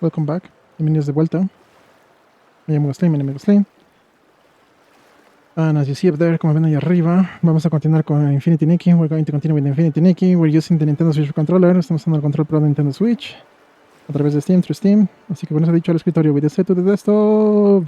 Welcome back. Bienvenidos de vuelta. Me llamo Glostlyn. And as you see up there, como ven ahí arriba, vamos a continuar con Infinity Nikki. We're going to continue with Infinity Nikki. We're using the Nintendo Switch controller. Estamos usando el control pro de Nintendo Switch a través de Steam, through Steam. Así que con eso dicho al escritorio, with the set to the desktop.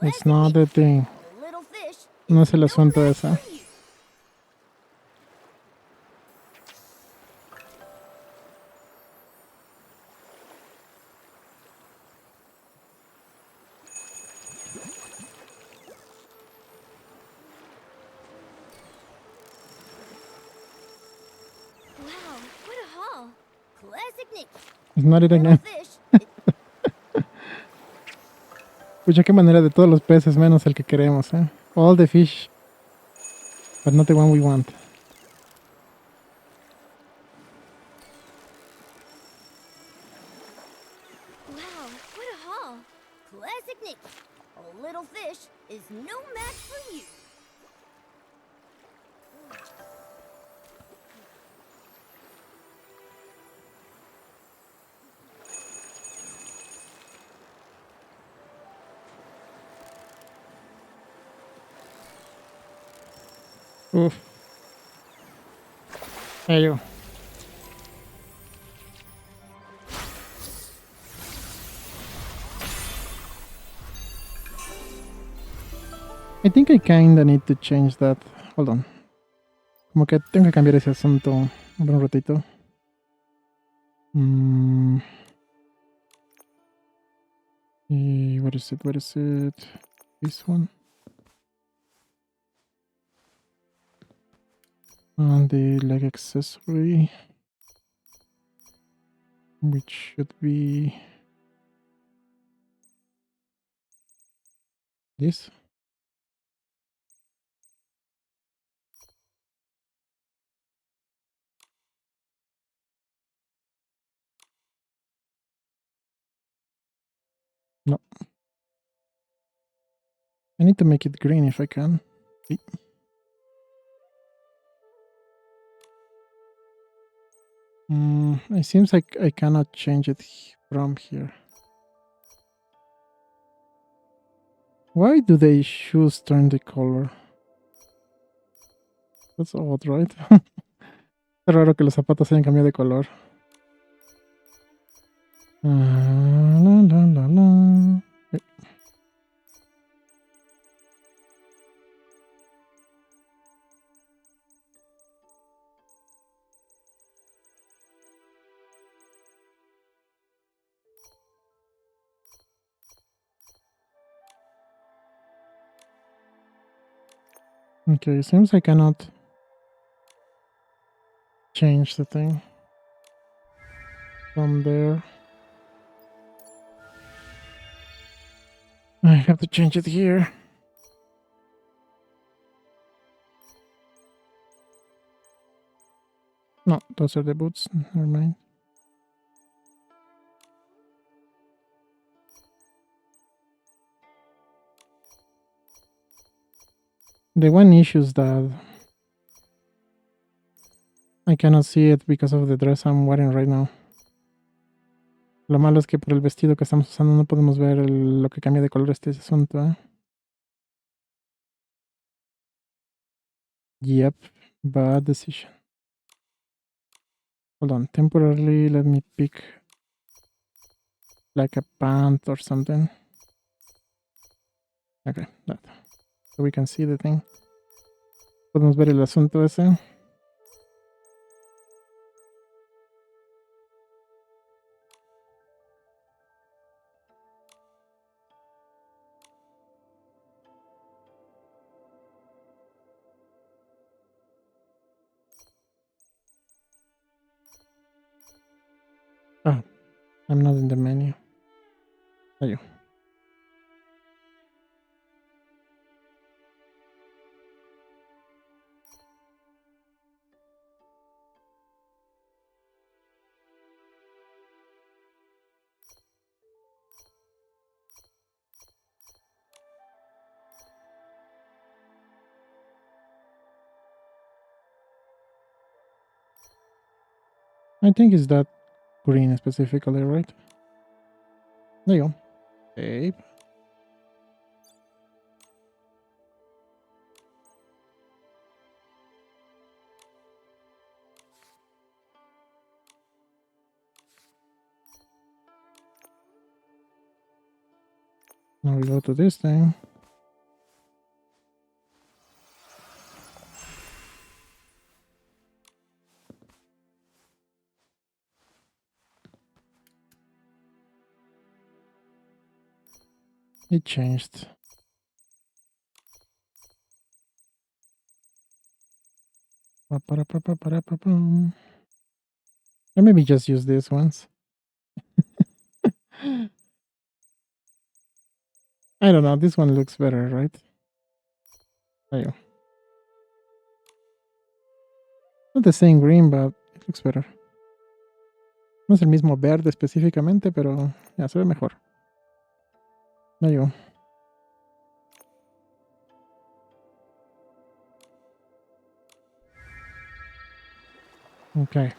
It's not the thing. No es el asunto esa. It's not it again. Pucha, qué manera de todos los peces menos el que queremos, eh. All the fish, but not the one we want. Wow, what a haul! Classic Nikki. A little fish is no match for you. Uf. There you go. I think I kinda need to change that. Hold on. Como que tengo que cambiar ese asunto un ratito. What is it? What is it? This one. And the leg accessory, which should be this. No. I need to make it green if I can. Okay. It seems like I cannot change it from here. Why do they shoes turn the color? That's odd, right? Es raro que los zapatos hayan cambiado de color. La, la, la, la. Okay, seems I cannot change the thing from there. I have to change it here. No, those are the boots. Never mind. The one issue is that I cannot see it because of the dress I'm wearing right now. Lo malo es que por el vestido que estamos usando no podemos ver lo que cambia de color este asunto, ¿eh? Yep, bad decision. Hold on, temporarily let me pick like a pant or something. Okay, that. So we can see the thing. Podemos ver el asunto ese. I'm not in the menu. There you go. I think it's that green specifically, right? There you go. Tape. Now we go to this thing. It changed. Or maybe just use this once. I don't know. This one looks better, right? There you go. Not the same green, but it looks better. No es el mismo verde específicamente, pero ya se ve mejor. There you go. Okay.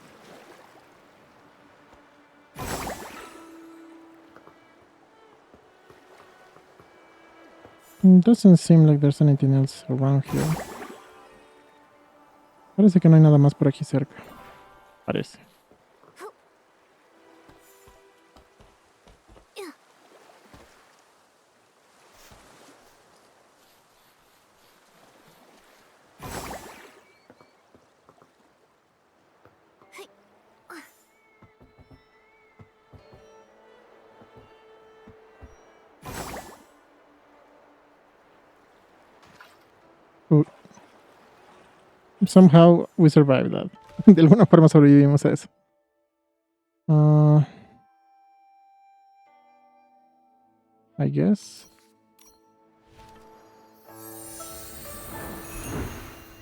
Doesn't seem like there's anything else around here. Parece que no hay nada más por aquí cerca. Parece. Somehow we survived that. De alguna forma sobrevivimos a eso. I guess.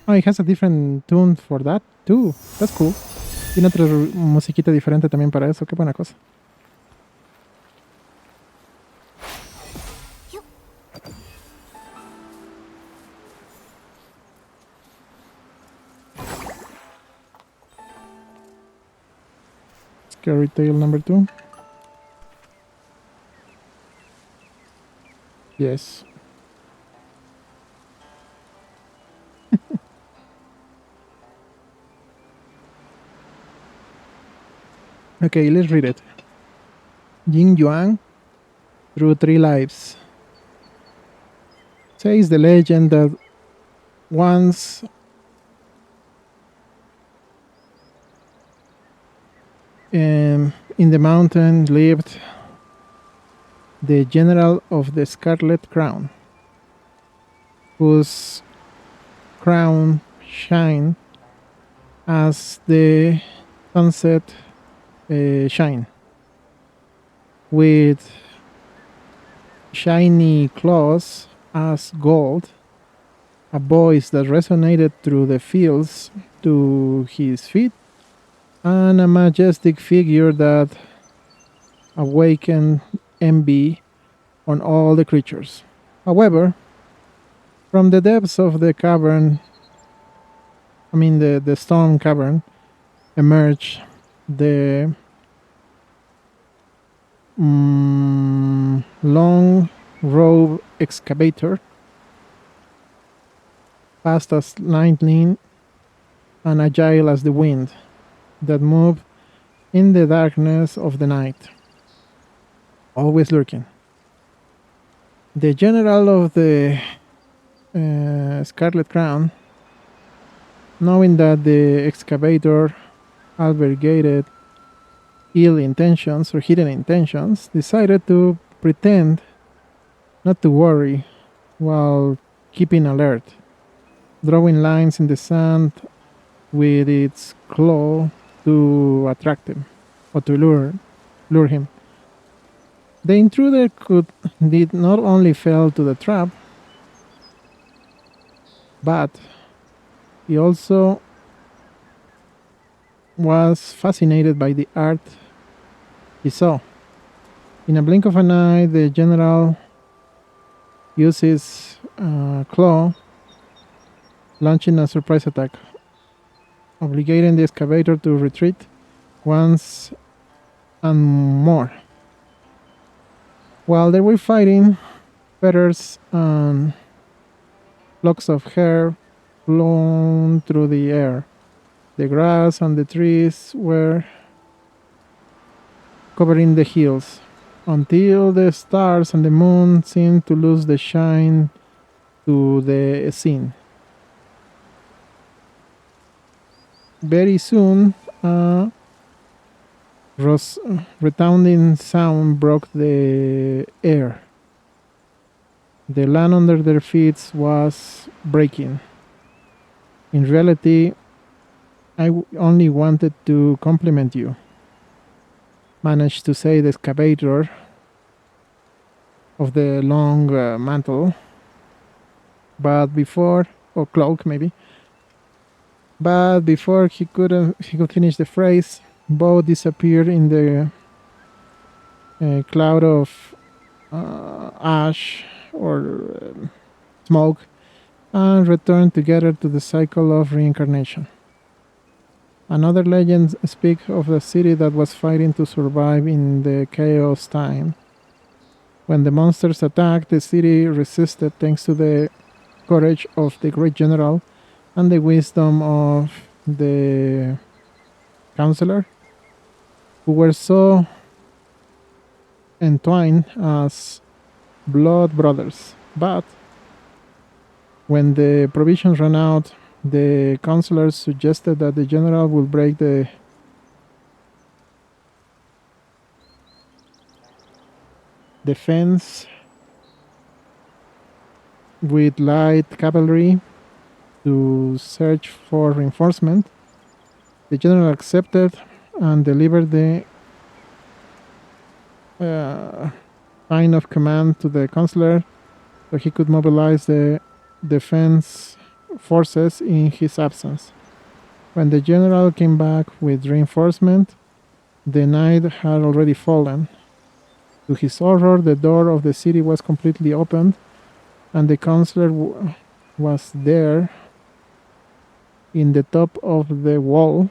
Oh, it has a different tune for that too. That's cool. Tiene otra musiquita diferente también para eso. Qué buena cosa. Scary Tale number 2. Yes. Okay, let's read it. Jing Yuan through 3 lives. Says the legend that once in the mountain lived the general of the Scarlet Crown, whose crown shined as the sunset shine, with shiny claws as gold, a voice that resonated through the fields to his feet, and a majestic figure that awakened envy on all the creatures. However, from the depths of the cavern, the stone cavern, emerged the long robe excavator, fast as lightning and agile as the wind, that moved in the darkness of the night, always lurking. The general of the Scarlet Crown, knowing that the excavator albergated ill intentions or hidden intentions, decided to pretend not to worry while keeping alert, drawing lines in the sand with its claw to attract him or to lure him. The intruder did not only fell to the trap, but he also was fascinated by the art he saw. In a blink of an eye, the general uses claw, launching a surprise attack, obligating the excavator to retreat once and more. While they were fighting, feathers and locks of hair blown through the air. The grass and the trees were covering the hills, until the stars and the moon seemed to lose the shine to the scene. Very soon, a resounding sound broke the air. The land under their feet was breaking. In reality, I only wanted to compliment you, managed to say the excavator of the long mantle, but before, or cloak maybe, but before he could finish the phrase, Bo disappeared in the cloud of ash or smoke and returned together to the cycle of reincarnation. Another legend speaks of a city that was fighting to survive in the chaos time. When the monsters attacked, the city resisted thanks to the courage of the great general and the wisdom of the counselor, who were so entwined as blood brothers. But when the provisions ran out, the counselors suggested that the general would break the fence with light cavalry to search for reinforcement. The general accepted and delivered the sign of command to the counselor so he could mobilize the defense forces in his absence. When the general came back with reinforcement, the night had already fallen. To his horror, the door of the city was completely opened, and the counselor was there in the top of the wall,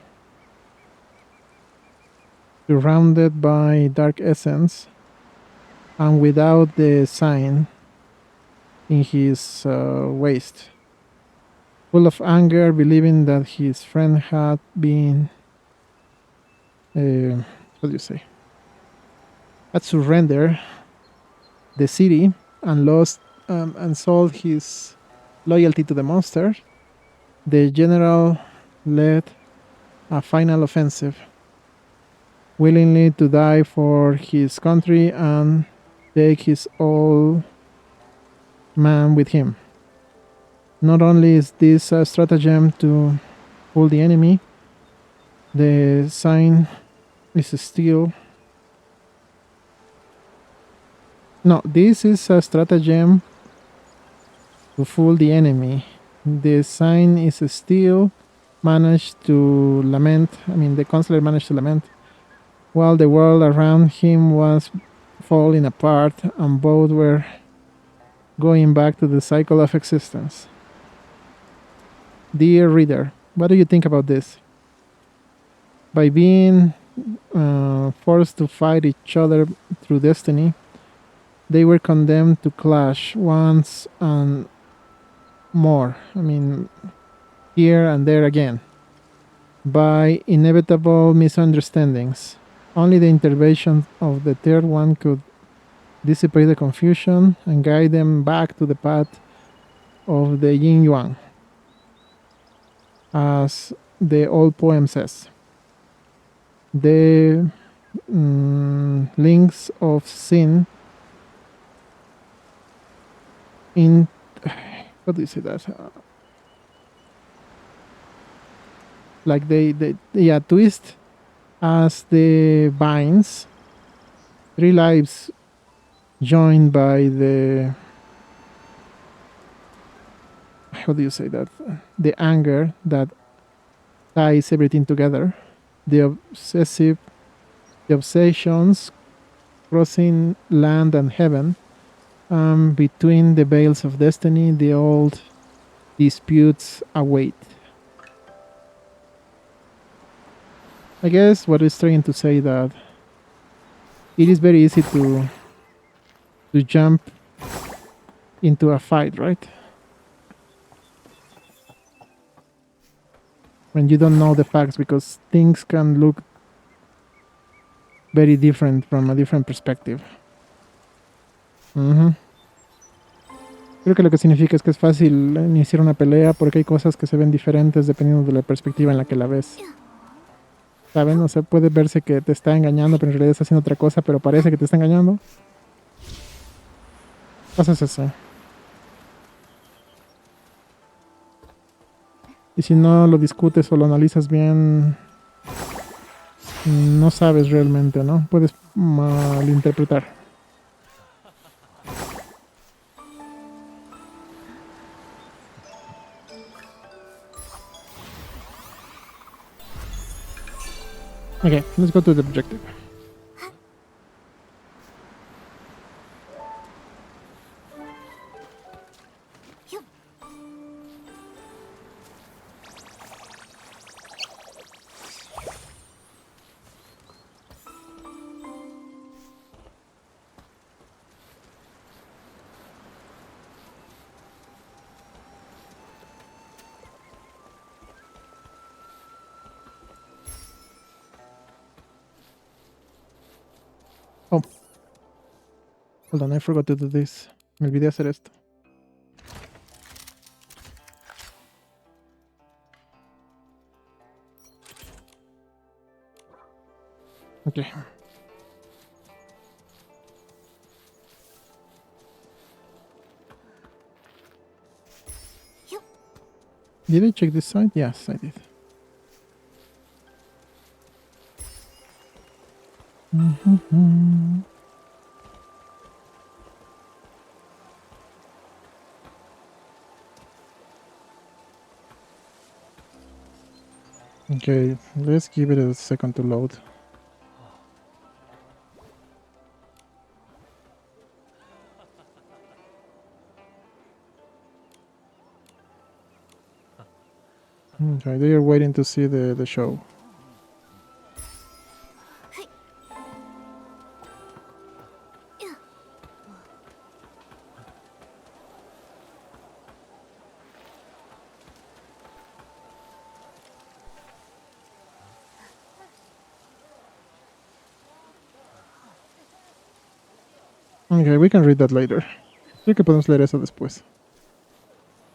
surrounded by dark essence, and without the sign in his waist. Full of anger, believing that his friend had been, what do you say, had surrendered the city and lost and sold his loyalty to the monster, the general led a final offensive, willingly to die for his country and take his old man with him. Not only is this a stratagem to fool the enemy, the sign is still... No, this is a stratagem to fool the enemy. The sign is still managed to lament, the counselor managed to lament, while the world around him was falling apart and both were going back to the cycle of existence. Dear reader, what do you think about this? By being forced to fight each other through destiny, they were condemned to clash once and more. Here and there again, by inevitable misunderstandings. Only the intervention of the third one could dissipate the confusion and guide them back to the path of the yin yang, as the old poem says. The links of sin in... what do you say that? Like they twist as the vines. 3 lives joined by the, how do you say that? The anger that ties everything together. The obsessions crossing land and heaven. Between the veils of destiny, the old disputes await. I guess what it's trying to say that it is very easy to jump into a fight, right? When you don't know the facts, because things can look very different from a different perspective. Creo que lo que significa es que es fácil iniciar una pelea porque hay cosas que se ven diferentes dependiendo de la perspectiva en la que la ves. ¿Saben? O sea, puede verse que te está engañando, pero en realidad está haciendo otra cosa, pero parece que te está engañando. Cosas así. Y si no lo discutes o lo analizas bien, no sabes realmente, ¿no? Puedes malinterpretar. Okay, let's go to the objective. Oh. Hold on, I forgot to do this. Me olvidé hacer esto. Okay. Did I check this side? Yes, I did. Okay, let's give it a second to load. Okay, they are waiting to see the show. Okay, we can read that later. Creo que podemos leer eso después.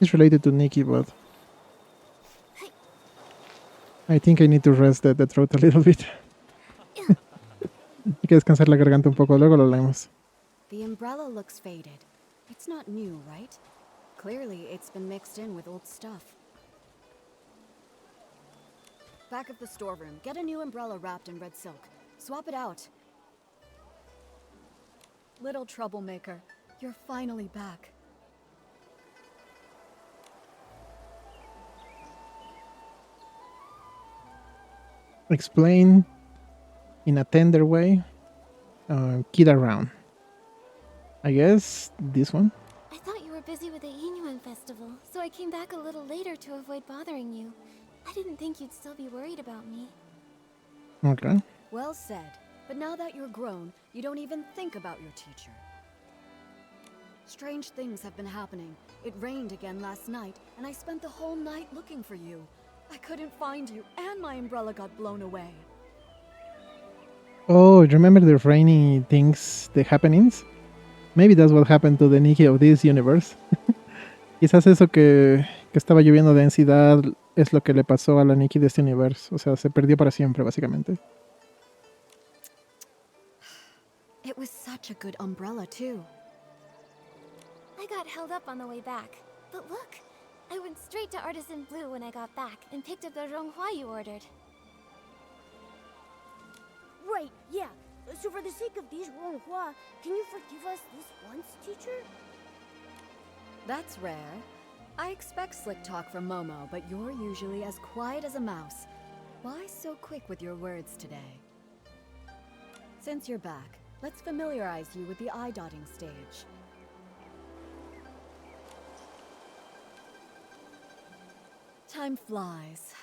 It's related to Nikki, but I think I need to rest the throat a little bit. Hay que descansar la garganta un poco, luego lo leemos. The umbrella looks faded. It's not new, right? Clearly, it's been mixed in with old stuff. Back of the storeroom, get a new umbrella wrapped in red silk. Swap it out. Little troublemaker, you're finally back. Explain in a tender way. Kid around. I guess this one. I thought you were busy with the Inuan festival, so I came back a little later to avoid bothering you. I didn't think you'd still be worried about me. Okay. Well said. But now that you're grown, you don't even think about your teacher. Strange things have been happening. It rained again last night, and I spent the whole night looking for you. I couldn't find you, and my umbrella got blown away. Oh, remember the rainy things, the happenings? Maybe that's what happened to the Nikki of this universe. Quizás eso que estaba lloviendo densidad es lo que le pasó a la Nikki de este universo. O sea, se perdió para siempre, básicamente. It was such a good umbrella, too. I got held up on the way back. But look, I went straight to Artisan Blue when I got back and picked up the Ronghua you ordered. Right, yeah. So for the sake of these Ronghua, can you forgive us this once, teacher? That's rare. I expect slick talk from Momo, but you're usually as quiet as a mouse. Why so quick with your words today? Since you're back, let's familiarize you with the eye-dotting stage. Time flies.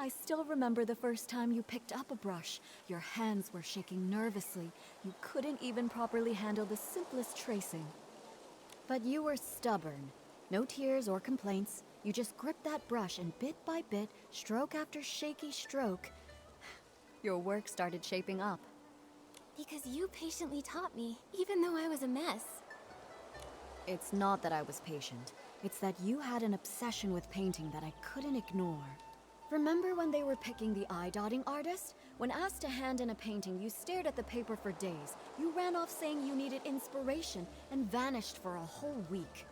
I still remember the first time you picked up a brush. Your hands were shaking nervously. You couldn't even properly handle the simplest tracing. But you were stubborn. No tears or complaints. You just gripped that brush and bit by bit, stroke after shaky stroke, your work started shaping up. Because you patiently taught me, even though I was a mess. It's not that I was patient. It's that you had an obsession with painting that I couldn't ignore. Remember when they were picking the eye-dotting artist? When asked to hand in a painting, you stared at the paper for days. You ran off saying you needed inspiration and vanished for a whole week.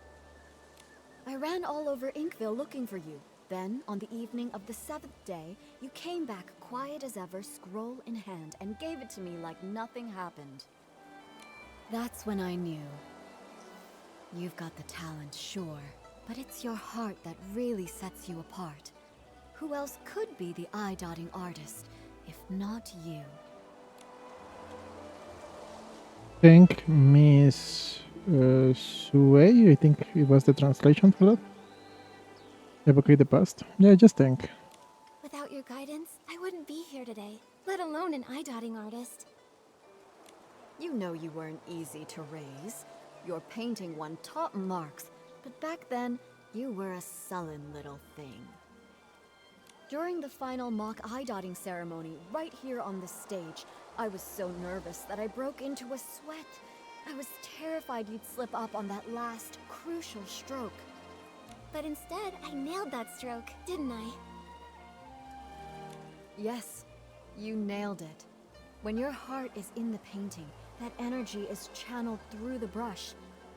I ran all over Inkville looking for you. Then, on the evening of the 7th day, you came back quiet as ever, scroll in hand, and gave it to me like nothing happened. That's when I knew. You've got the talent, sure, but it's your heart that really sets you apart. Who else could be the eye-dotting artist, if not you? Thank Miss Sue, I think it was the translation for that. Evocate the past. Yeah, just think. Without your guidance, I wouldn't be here today, let alone an eye-dotting artist. You know you weren't easy to raise. Your painting won top marks, but back then, you were a sullen little thing. During the final mock eye-dotting ceremony, right here on the stage, I was so nervous that I broke into a sweat. I was terrified you'd slip up on that last, crucial stroke. But instead, I nailed that stroke, didn't I? Yes, you nailed it. When your heart is in the painting, that energy is channeled through the brush.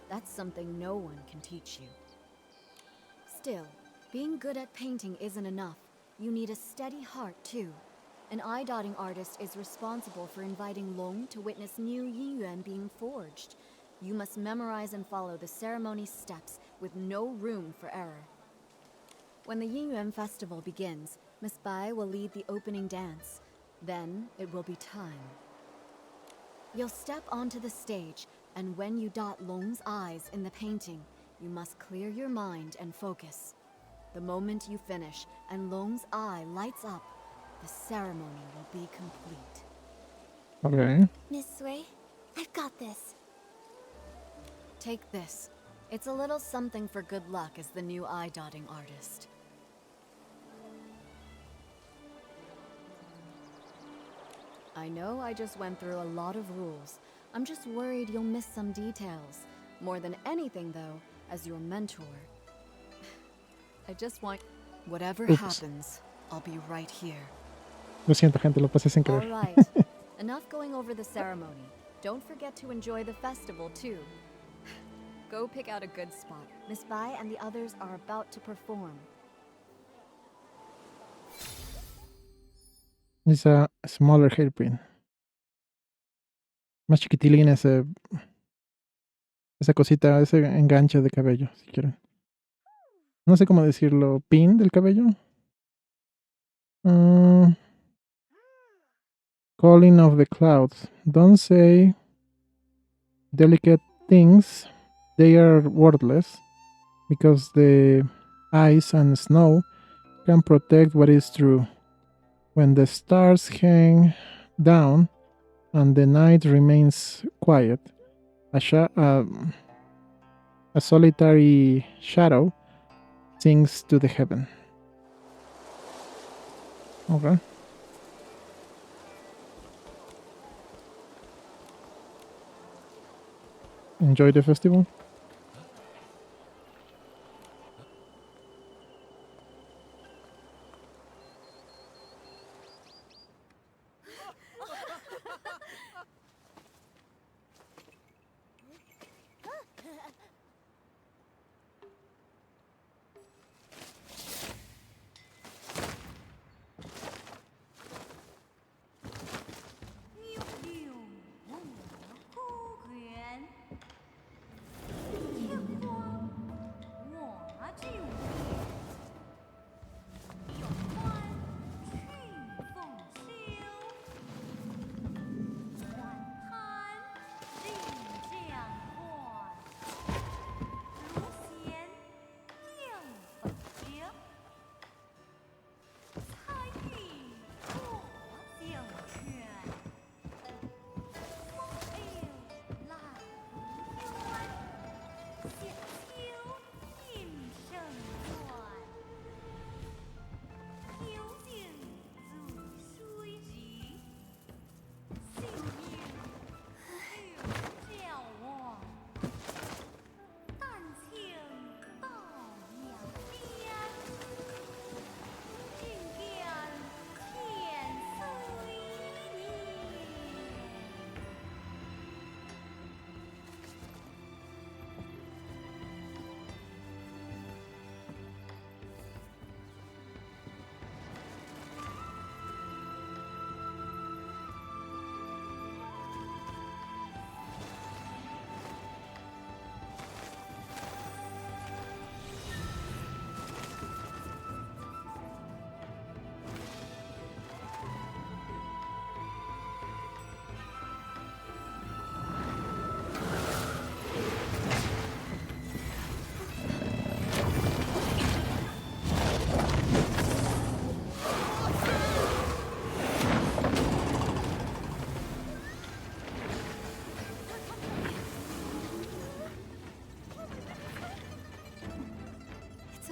That's something no one can teach you. Still, being good at painting isn't enough. You need a steady heart, too. An eye-dotting artist is responsible for inviting Long to witness new Yinyuan being forged. You must memorize and follow the ceremony's steps with no room for error. When the Yinyuan festival begins, Miss Bai will lead the opening dance. Then it will be time. You'll step onto the stage, and when you dot Long's eyes in the painting, you must clear your mind and focus. The moment you finish and Long's eye lights up, the ceremony will be complete. Okay. Miss Sui, I've got this. Take this. It's a little something for good luck as the new eye-dotting artist. I know I just went through a lot of rules. I'm just worried you'll miss some details. More than anything, though, as your mentor, I just want... Whatever happens, I'll be right here. Lo siento, gente, lo pasé sin All querer. right. Enough going over the ceremony. Don't forget to enjoy the festival, too. Go pick out a good spot. Miss Bai and the others are about to perform. It's a smaller hairpin. Más chiquitilín esa cosita, ese enganche de cabello, si quieren. No sé cómo decirlo. ¿Pin del cabello? Calling of the clouds. Don't say delicate things. They are worthless. Because the ice and snow can protect what is true. When the stars hang down and the night remains quiet, a solitary shadow sings to the heaven. Okay. Enjoy the festival.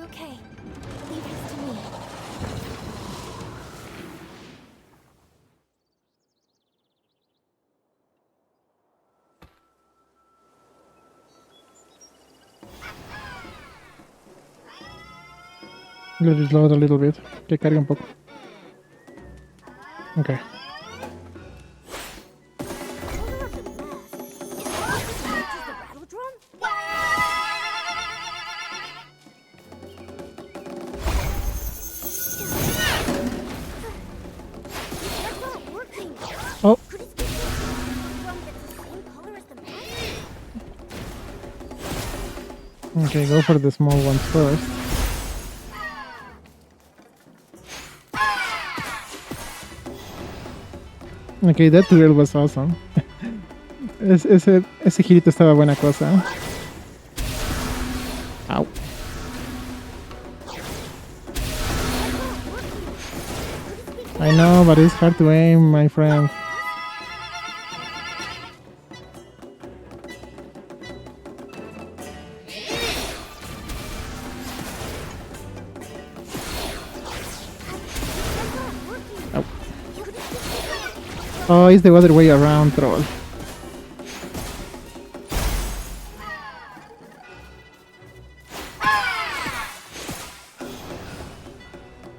It's okay. Leave this to me. Let it load a little bit. Que cargue un poco. Ok. Color of the mask. Is that as much as the rattle drum? That's not working. Oh, Could it be a drum that's the same color as the mask? okay, go for the small ones first. Okay, that duel was awesome. Ese girito estaba buena cosa. Ow. I know, but it's hard to aim, my friend. Ow. Oh, it's the other way around, troll.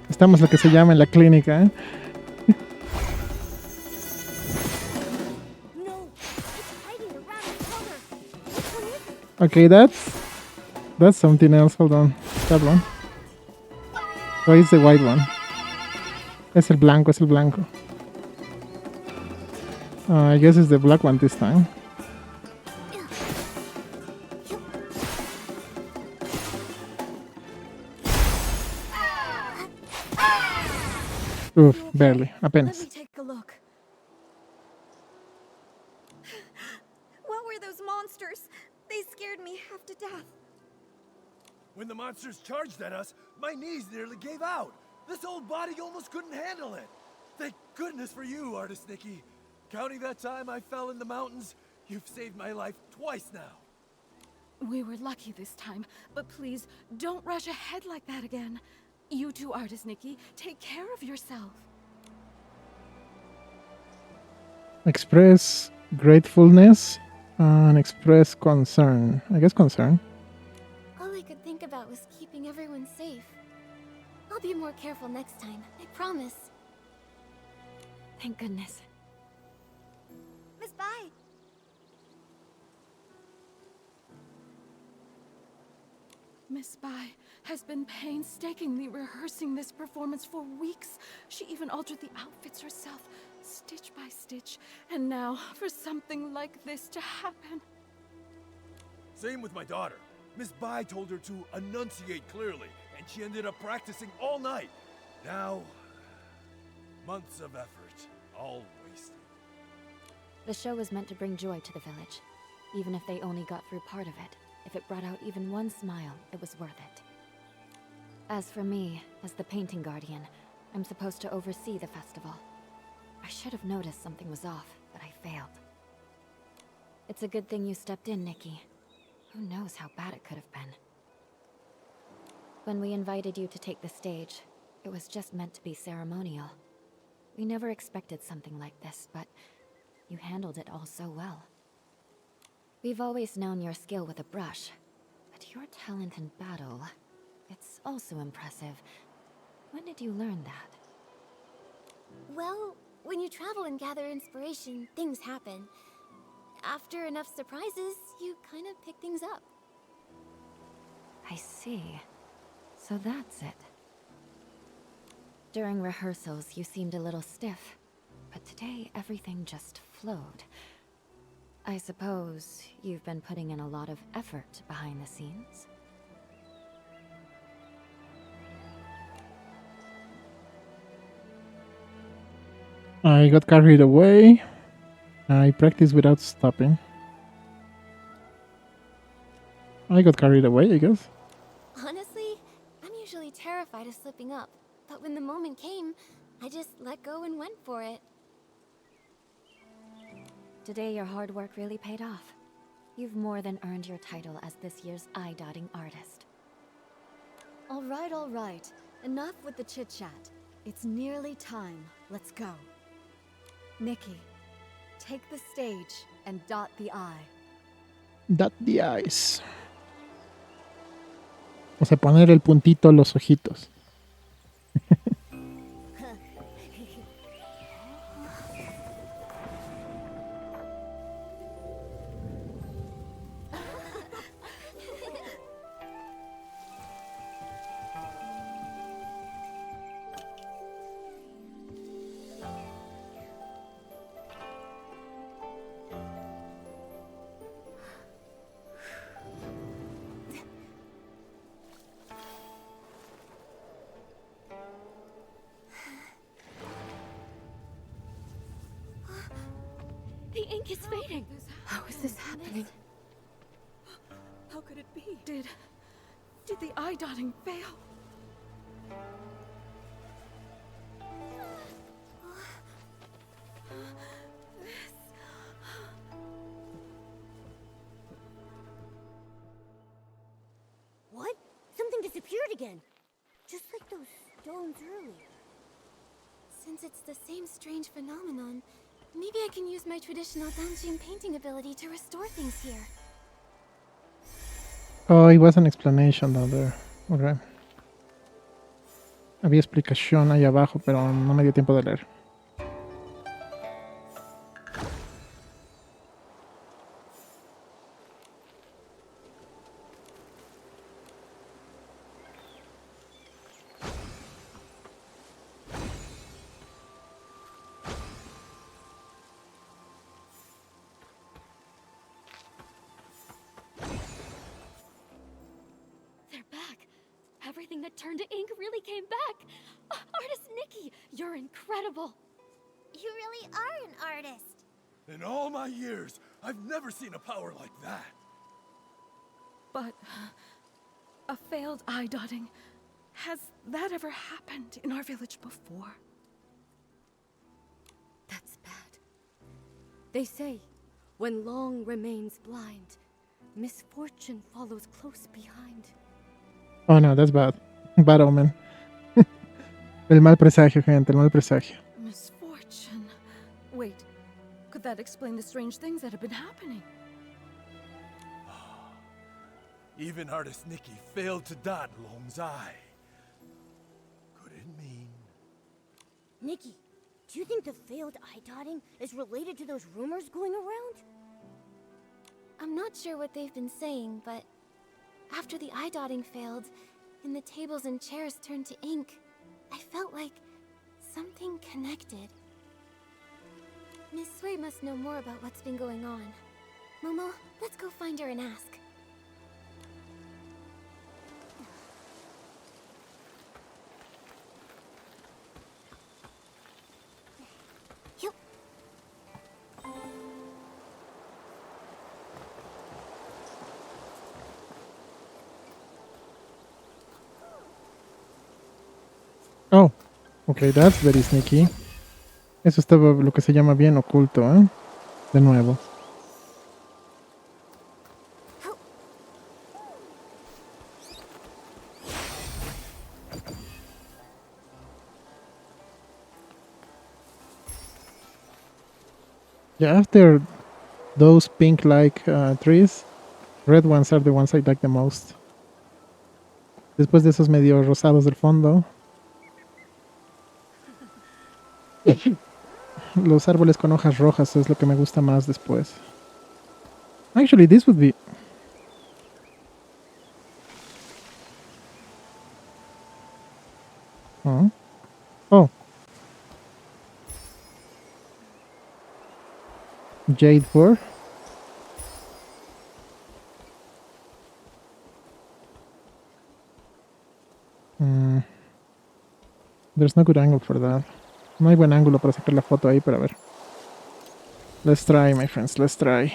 Estamos lo que se llama en la clínica, ¿eh? No, it's hiding the rattle color. Which one is it? Okay, that's something else. Hold on. That one. Oh, it's the white one. Es el blanco, es el blanco. I guess it's the black one this time. Oof, barely. Let me Apenas. take a look. What were those monsters? They scared me half to death. When the monsters charged at us, my knees nearly gave out. This old body almost couldn't handle it. Thank goodness for you, Artist Nikki. Counting that time I fell in the mountains, you've saved my life twice now. We were lucky this time, but please don't rush ahead like that again. You too, Artist Nikki. Take care of yourself. Express gratefulness and express concern. I guess concern. All I could think about was keeping everyone safe. I'll be more careful next time, I promise. Thank goodness. Miss Bai. Miss Bai has been painstakingly rehearsing this performance for weeks. She even altered the outfits herself, stitch by stitch. And now, for something like this to happen. Same with my daughter. Miss Bai told her to enunciate clearly, and she ended up practicing all night. Now, months of effort, all wasted. The show was meant to bring joy to the village. Even if they only got through part of it, if it brought out even one smile, it was worth it. As for me, as the painting guardian, I'm supposed to oversee the festival. I should have noticed something was off, but I failed. It's a good thing you stepped in, Nikki. Who knows how bad it could have been. When we invited you to take the stage, it was just meant to be ceremonial. We never expected something like this, but you handled it all so well. We've always known your skill with a brush, but your talent in battle, it's also impressive. When did you learn that? Well, when you travel and gather inspiration, things happen. After enough surprises, you kind of pick things up. I see. So that's it. During rehearsals, you seemed a little stiff, but today everything just flowed. I suppose you've been putting in a lot of effort behind the scenes? I got carried away. I practiced without stopping. I got carried away, I guess. Honestly, I'm usually terrified of slipping up, but when the moment came, I just let go and went for it. Today your hard work really paid off. You've more than earned your title as this year's eye-dotting artist. all right. Enough with the chit-chat. It's nearly time. Let's go. Nikki, take the stage and dot the I. Dot the eyes. O sea, poner el puntito a los ojitos. The ink is fading. How is this happening? How could it be? Did the eye dotting fail? What? Something disappeared again. Just like those stones earlier. Since it's the same strange phenomenon, maybe I can use my traditional Daching painting ability to restore things here. Oh, it was an explanation down there. Okay. Había explicación ahí abajo, pero no me dio tiempo de leer. They're back. Everything that turned to ink really came back. Artist Nikki, you're incredible. You really are an artist. In all my years, I've never seen a power like that. But a failed eye dotting. Has that ever happened in our village before? That's bad. They say, when long remains blind, misfortune follows close behind. Oh no, that's bad. Bad omen. El mal presagio, gente, el mal presagio. Misfortune. Wait, could that explain the strange things that have been happening? Even artist Nikki failed to dot Long's eye. Could it mean... Nikki, do you think the failed eye dotting is related to those rumors going around? I'm not sure what they've been saying, but after the eye dotting failed, and the tables and chairs turned to ink, I felt like something connected. Miss Sui must know more about what's been going on. Momo, let's go find her and ask. Yup. Oh, okay, that's very sneaky. Eso estaba lo que se llama bien oculto, ¿eh? De nuevo. Yeah, after those pink-like trees, red ones are the ones I like the most. Después de esos medio rosados del fondo. Los árboles con hojas rojas es lo que me gusta más después. Actually, this would be... Huh? Oh. Jade 4. There's no good angle for that. No hay buen ángulo para sacar la foto ahí, pero a ver. Let's try, my friends, let's try.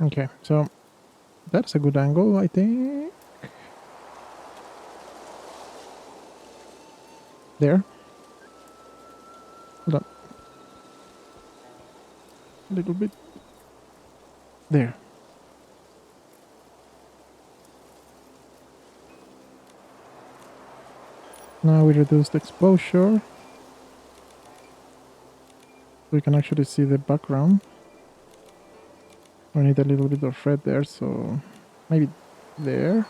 Okay, so That's a good angle, I think. There. Hold on. A little bit. There. Now we reduce the exposure. We can actually see the background. We need a little bit of red there, so maybe there.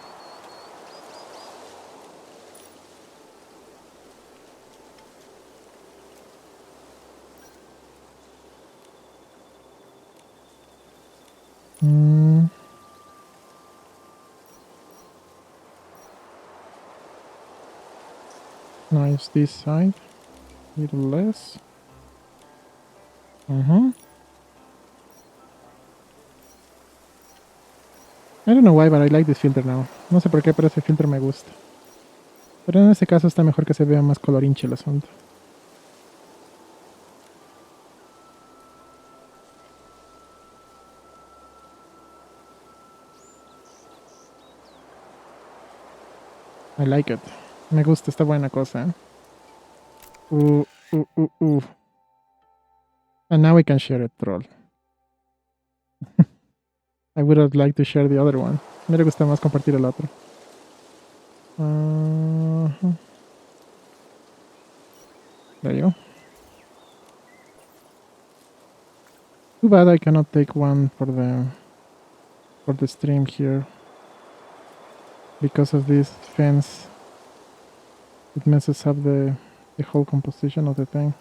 Nice, this side. A little less. I don't know why, but I like this filter now. No sé por qué, pero ese filter me gusta. Pero en este caso está mejor que se vea más colorinche el asunto. I like it. Me gusta, está buena cosa, ¿eh? And now we can share it, troll. I would have liked to share the other one. Me gusta más compartir el otro. There you go. Too bad I cannot take one for the stream here. Because of this fence. It messes up the whole composition of the thing.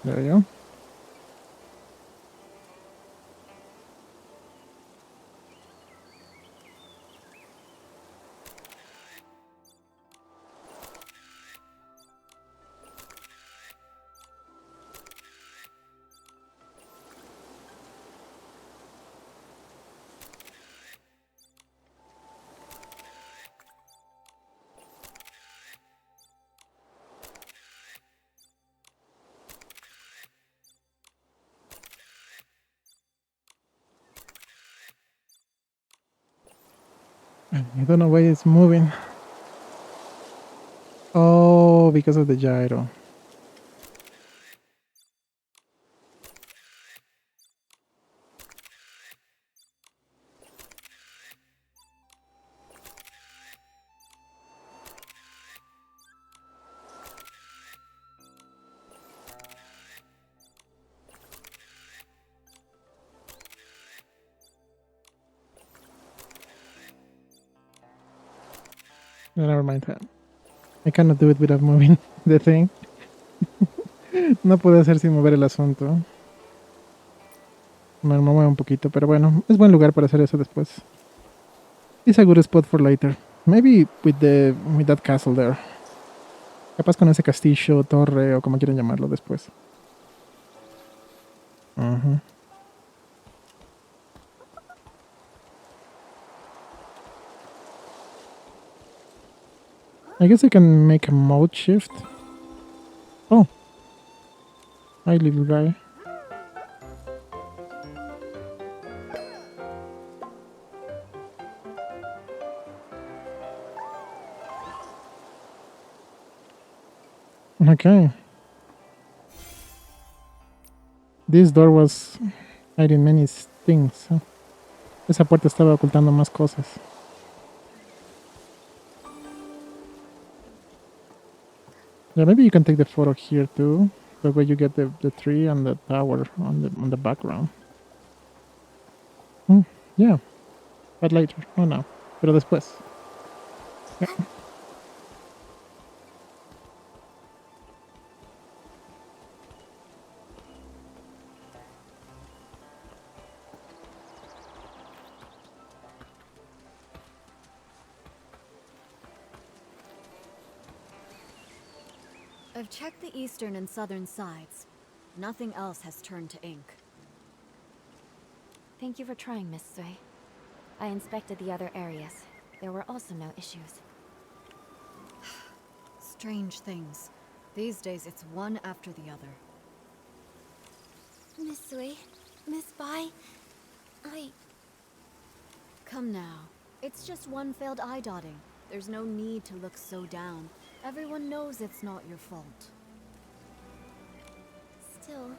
There you go. I don't know why it's moving. Oh, because of the gyro. Never mind that. I cannot do it without moving the thing. No puedo hacer sin mover el asunto. Me mueve un poquito, pero bueno, es buen lugar para hacer eso después. It's a good spot for later. Maybe with that castle there. Capaz con ese castillo, torre o como quieran llamarlo después. I guess I can make a mode shift. Oh. Hi, little guy. Okay. This door was hiding many things. Huh? Esa puerta estaba ocultando más cosas. Yeah, maybe you can take the photo here too. That way you get the tree and the tower on the background. Yeah, but later. Oh no, pero después. Yeah. I've checked the eastern and southern sides. Nothing else has turned to ink. Thank you for trying, Miss Sui. I inspected the other areas. There were also no issues. Strange things. These days it's one after the other. Miss Sui, Miss Bai, Come now. It's just one failed eye dotting. There's no need to look so down. Everyone knows it's not your fault. Still,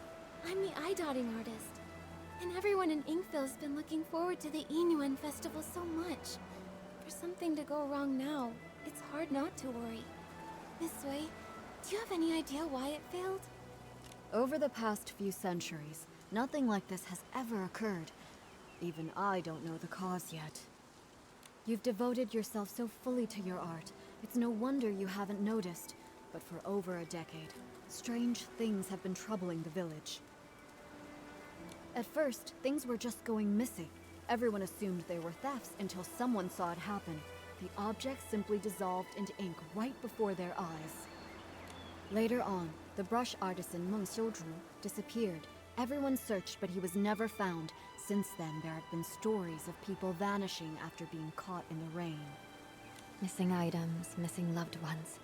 I'm the eye-dotting artist. And everyone in Inkville's been looking forward to the Inuan festival so much. For something to go wrong now, it's hard not to worry. Miss Sui, do you have any idea why it failed? Over the past few centuries, nothing like this has ever occurred. Even I don't know the cause yet. You've devoted yourself so fully to your art. It's no wonder you haven't noticed. But for over a decade, strange things have been troubling the village. At first, things were just going missing. Everyone assumed they were thefts until someone saw it happen. The objects simply dissolved into ink right before their eyes. Later on, the brush artisan Meng Xiuzhu disappeared. Everyone searched, but he was never found. Since then, there have been stories of people vanishing after being caught in the rain. Missing items, missing loved ones.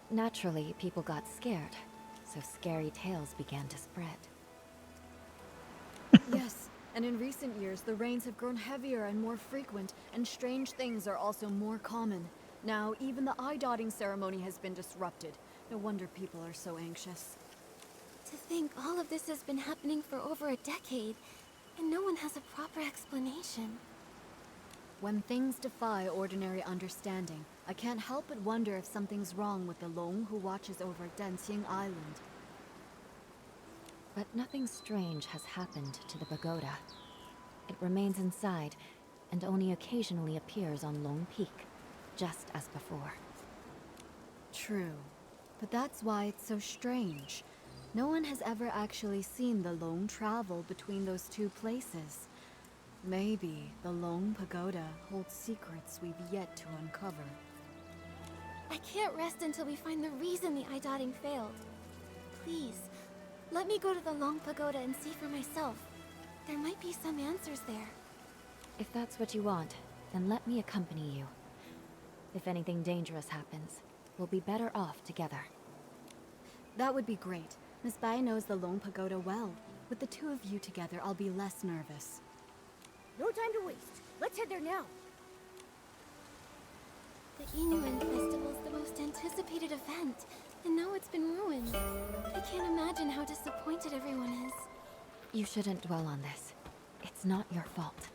Naturally, people got scared, so scary tales began to spread. Yes, and in recent years, the rains have grown heavier and more frequent, and strange things are also more common. Now, even the eye-dotting ceremony has been disrupted. No wonder people are so anxious. To think all of this has been happening for over a decade, and no one has a proper explanation. When things defy ordinary understanding, I can't help but wonder if something's wrong with the Long who watches over Daching Island. But nothing strange has happened to the pagoda. It remains inside, and only occasionally appears on Long Peak, just as before. True. But that's why it's so strange. No one has ever actually seen the Long travel between those two places. Maybe the Long Pagoda holds secrets we've yet to uncover. I can't rest until we find the reason the eye-dotting failed. Please, let me go to the Long Pagoda and see for myself. There might be some answers there. If that's what you want, then let me accompany you. If anything dangerous happens, we'll be better off together. That would be great. Miss Bai knows the Long Pagoda well. With the two of you together, I'll be less nervous. No time to waste. Let's head there now. The Inuan Festival's the most anticipated event, and now it's been ruined. I can't imagine how disappointed everyone is. You shouldn't dwell on this. It's not your fault.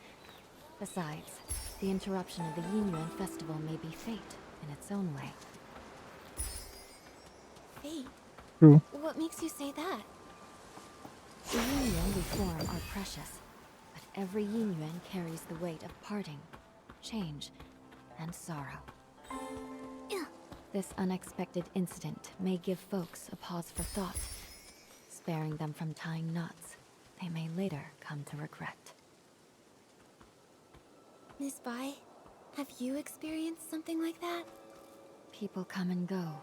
Besides, the interruption of the Yinyuan festival may be fate in its own way. Fate? True. What makes you say that? The Yinyuan we form are precious, but every Yinyuan carries the weight of parting, change, and sorrow. This unexpected incident may give folks a pause for thought, sparing them from tying knots they may later come to regret. Miss Bai, have you experienced something like that? People come and go,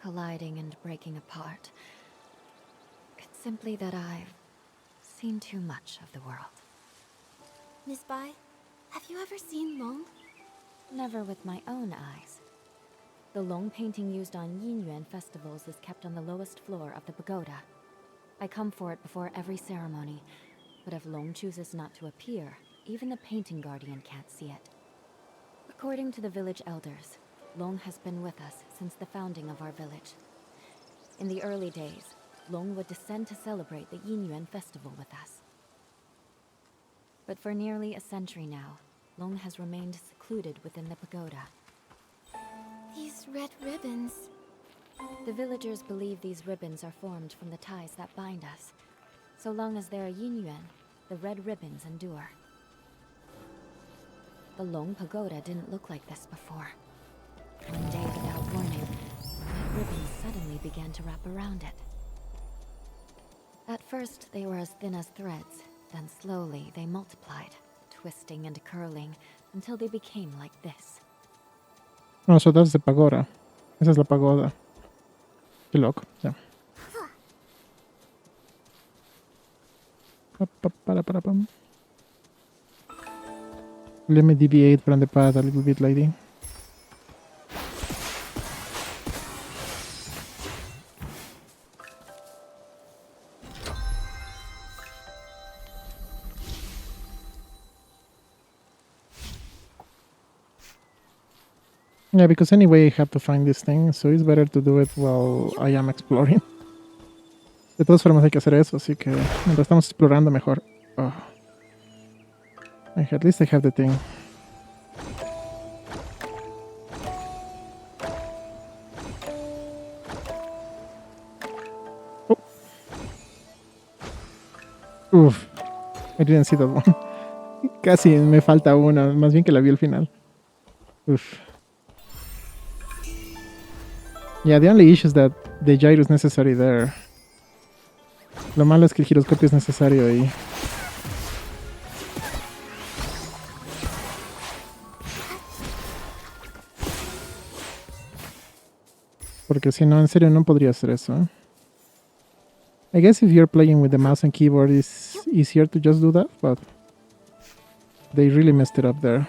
colliding and breaking apart. It's simply that I've seen too much of the world. Miss Bai, have you ever seen Long? Never with my own eyes. The Long painting used on Yinyuan festivals is kept on the lowest floor of the pagoda. I come for it before every ceremony, but if Long chooses not to appear, even the painting guardian can't see it. According to the village elders, Long has been with us since the founding of our village. In the early days, Long would descend to celebrate the Yinyuan festival with us. But for nearly a century now, Long has remained secluded within the pagoda. These red ribbons. The villagers believe these ribbons are formed from the ties that bind us. So long as they're yin-yuan, the red ribbons endure. The Long Pagoda didn't look like this before. One day, without warning, red ribbons suddenly began to wrap around it. At first, they were as thin as threads, then slowly they multiplied, twisting and curling, until they became like this. Oh, so that's the pagoda. Esa es la pagoda. Qué loco. Yeah. Pa-pa-para-para-pam. Let me deviate from the path a little bit, lady. Yeah, because anyway I have to find this thing, so it's better to do it while I am exploring. De todas formas hay que hacer eso, así que mientras estamos explorando mejor. Oh. At least I have the thing. Oh. Uf. I didn't see that one. Casi me falta una, más bien que la vi al final. Uf. Yeah, the only issue is that the gyro is necessary there. Lo malo es que el giroscopio es necesario ahí. Porque si no, en serio no podría hacer eso. ¿Eh? I guess if you're playing with the mouse and keyboard, it's easier to just do that, but they really messed it up there.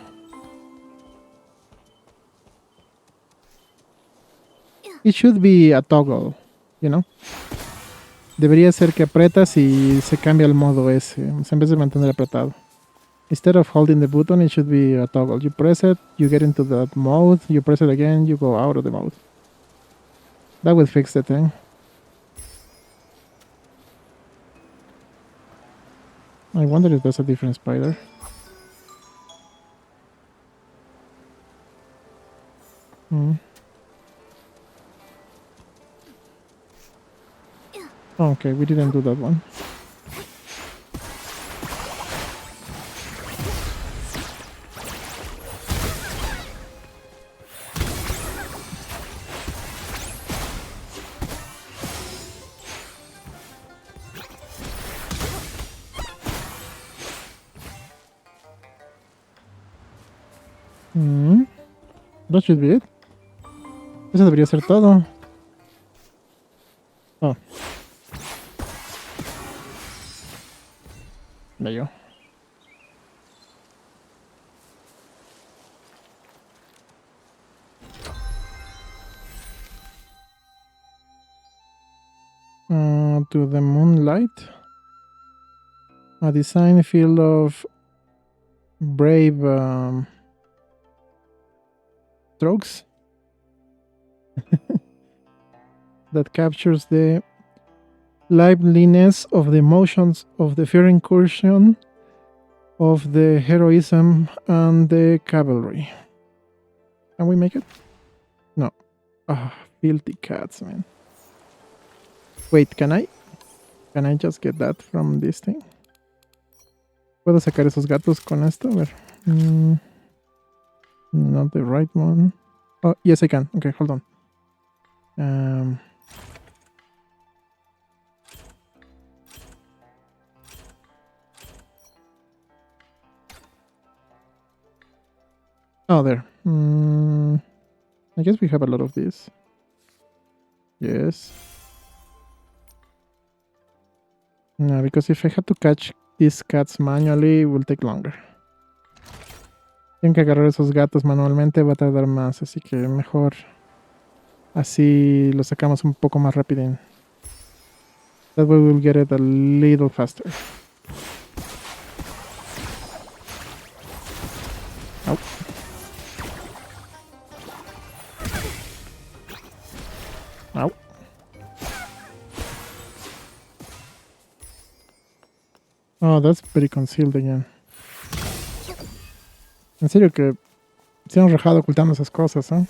It should be a toggle, you know? Debería ser que apretas y se cambia el modo ese, o sea, en vez de mantener apretado. Instead of holding the button, it should be a toggle. You press it, you get into that mode, you press it again, you go out of the mode. That would fix the thing. I wonder if there's a different spider. Oh, okay, we didn't do that one. That should be it. Eso debería ser todo. Oh. There you go. To the moonlight. A design field of brave strokes that captures the liveliness of the emotions of the fair incursion of the heroism and the cavalry. Can we make it? No. Ah, filthy cats, man. Wait, can I just get that from this thing? ¿Puedo sacar esos gatos con esto? A ver. Not the right one. Oh, yes, I can. Okay, hold on. Oh, there. I guess we have a lot of these. Yes. No, because if I had to catch these cats manually, it will take longer. Tengo que agarrar esos gatos manualmente, va a tardar más, así que mejor así lo sacamos un poco más rápido. That way we'll get it a little faster. Au. Au. Oh, that's pretty concealed again. En serio que se han rajado ocultando esas cosas, ¿eh?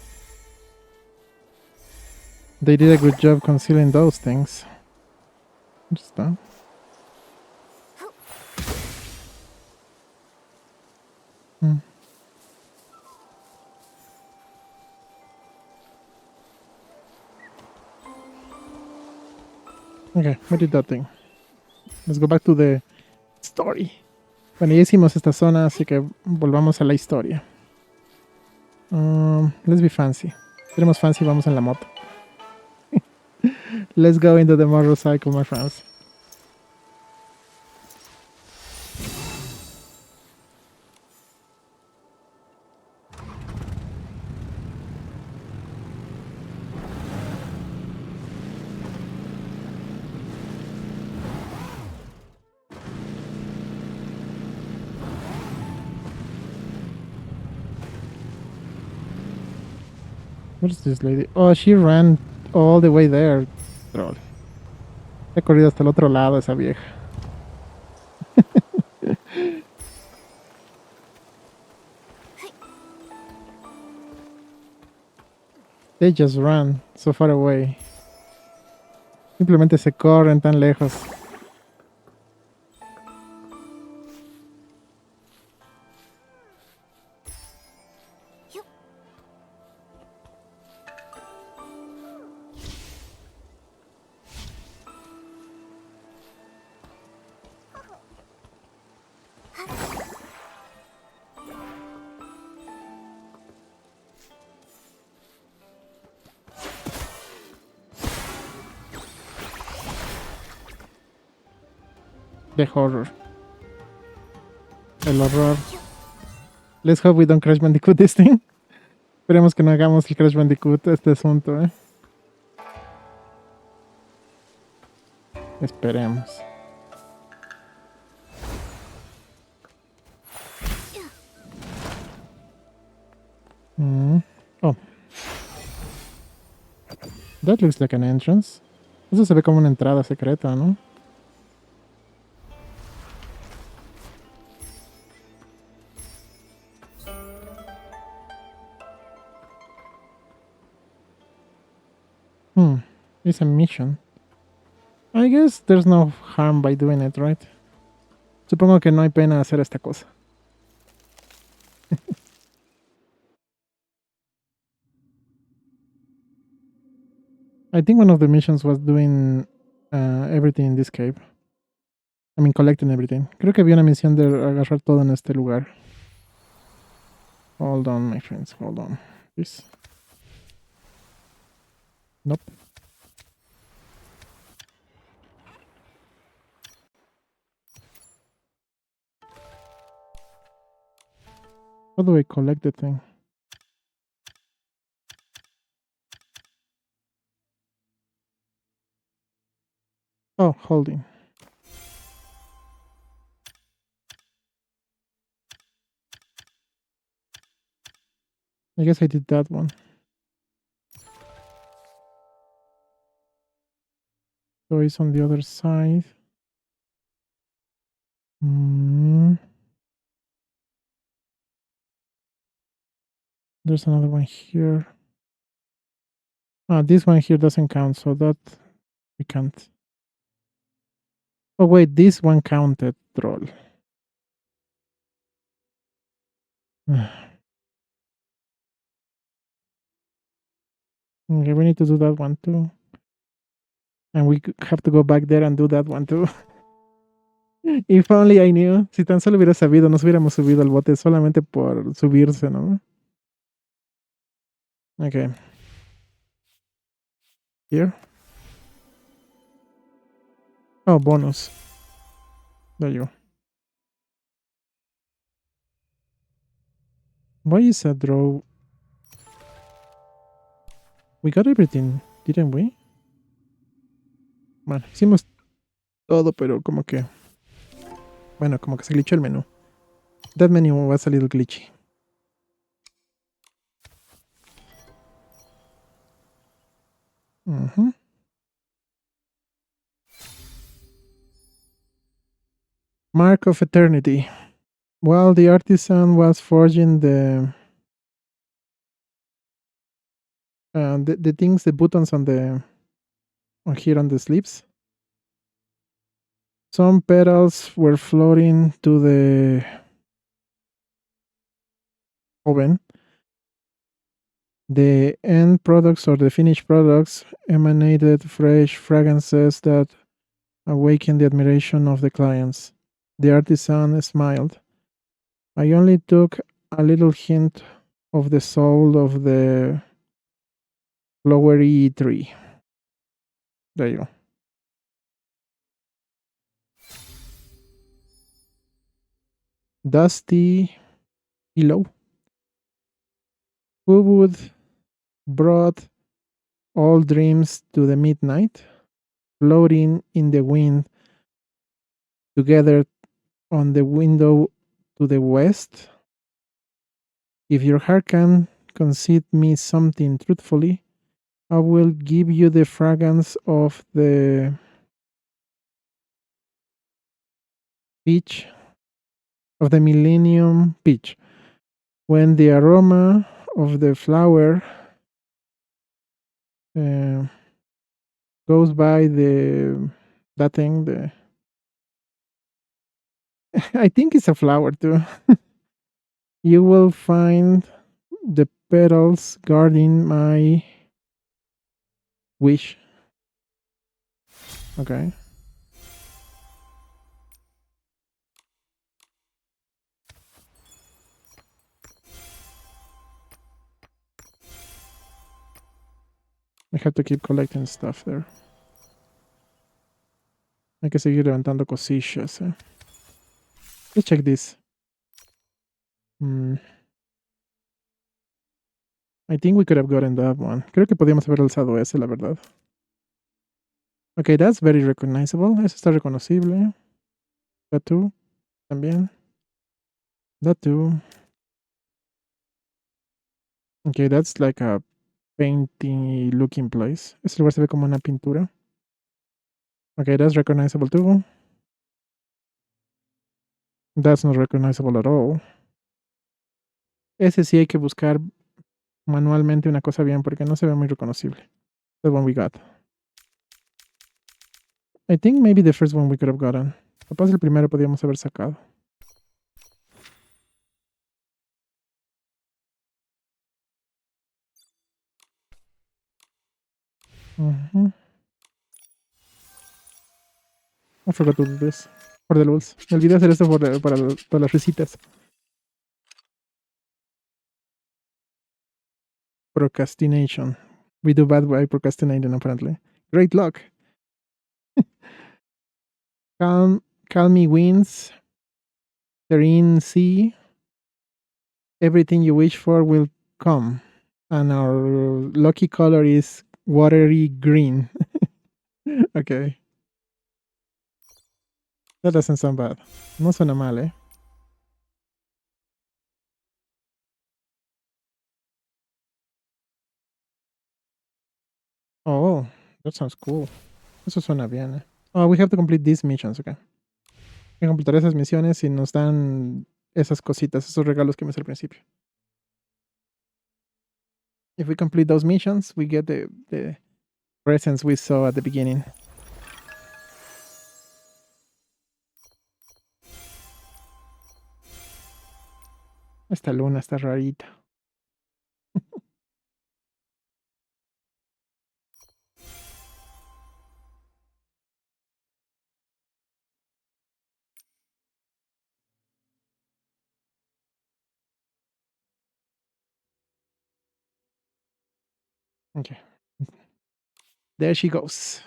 They did a good job concealing those things. Just that. Okay, we did that thing. Let's go back to the story. Bueno, ya hicimos esta zona, así que volvamos a la historia. Let's be fancy. Seremos fancy, vamos en la moto. Let's go into the motorcycle, my friends. What is this lady? Oh, she ran all the way there. Troll. He corrido hasta el otro lado esa vieja. They just ran so far away. Simplemente se corren tan lejos. The horror. El horror. Let's hope we don't Crash Bandicoot this thing. Esperemos que no hagamos el Crash Bandicoot este asunto, Esperemos. Oh. That looks like an entrance. Eso se ve como una entrada secreta, ¿no? It's a mission. I guess there's no harm by doing it, right? Supongo que no hay pena hacer esta cosa. I think one of the missions was doing everything in this cave. I mean, collecting everything. Creo que había una misión de agarrar todo en este lugar. Hold on, my friends. Hold on. Please. Nope. How do I collect the thing? Oh, holding. I guess I did that one. So it's on the other side. There's another one here. This one here doesn't count, so that we can't. Oh wait, this one counted, troll. Okay, we need to do that one too. And we have to go back there and do that one too. If only I knew. Si tan solo hubiera sabido, nos hubiéramos subido al bote solamente por subirse, ¿no? Okay. Here. Oh, bonus. There you go. Why is a draw? We got everything, didn't we? Bueno, hicimos todo, pero como que... Bueno, como que se glitchó el menú. That menu was a little glitchy. Mark of Eternity. While the artisan was forging the The things, the buttons on here on the sleeves. Some petals were floating to the oven. The end products or the finished products emanated fresh fragrances that awakened the admiration of the clients. The artisan smiled. I only took a little hint of the soul of the flowery tree. There you go. Dusty pillow. Who would brought all dreams to the midnight, floating in the wind together on the window to the west? If your heart can concede me something truthfully, I will give you the fragrance of the peach, of the millennium peach. When the aroma of the flower goes by that thing, I think it's a flower too. You will find the petals guarding my wish. Okay. I have to keep collecting stuff there. Hay que seguir levantando cosillas. Let's check this. I think we could have gotten that one. Creo que podíamos haber alzado ese, la verdad. Okay, that's very recognizable. Eso está reconocible. That too. También. That too. Okay, that's like a painting looking place. Ese lugar se ve como una pintura. Okay, that's recognizable too. That's not recognizable at all. Ese sí hay que buscar manualmente una cosa bien porque no se ve muy reconocible. The one we got. I think maybe the first one we could have gotten. Capaz el primero podíamos haber sacado. I forgot to do this. For the lulz. Me olvidé hacer esto para las risitas. Procrastination. We do bad by procrastinating, apparently. Great luck. Calmy winds. Serene sea. Everything you wish for will come. And our lucky color is watery green. Okay. That doesn't sound bad. No suena mal, eh. Oh, that sounds cool. Eso suena bien, eh. Oh, we have to complete these missions, okay. Hay que completar esas misiones y nos dan esas cositas, esos regalos que me hice al principio. If we complete those missions, we get the presents we saw at the beginning. Esta luna está rarita. Okay. There she goes.